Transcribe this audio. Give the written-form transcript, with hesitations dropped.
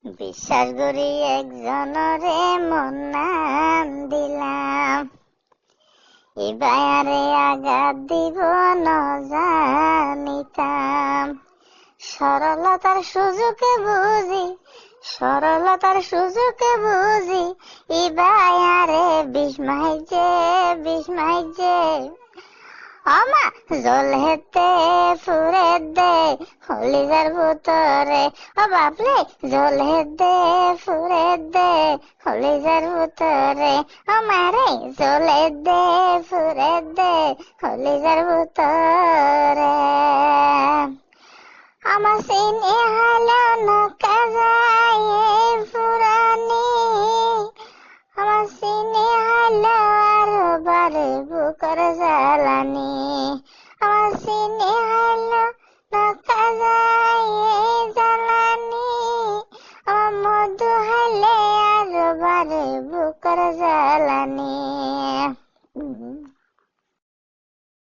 বিশ্বাস করি একজনরে মন নাম দিলাম, এবারে আঘাত দিব ন জানিতাম। সরলতার সুযোগে বুঝি, সরলতার সুযোগে বুঝি, এবারে বিস্মাইজে আমা জলহেতে ফুরে দে হলিজার ভিতরে। ও বাপলে জলহেতে ফুরে দে হলিজার ভিতরে। ও মারে জলে দে ফুরে দে হলিজার ভিতরে। আমার সিনে হালো নকা যায় ফুরানি, আমার সিনে হালো আরো বারে বুকর জ্বালানি। আমার সিনে হালো নকা যায় জ্বালানি, আমার মধু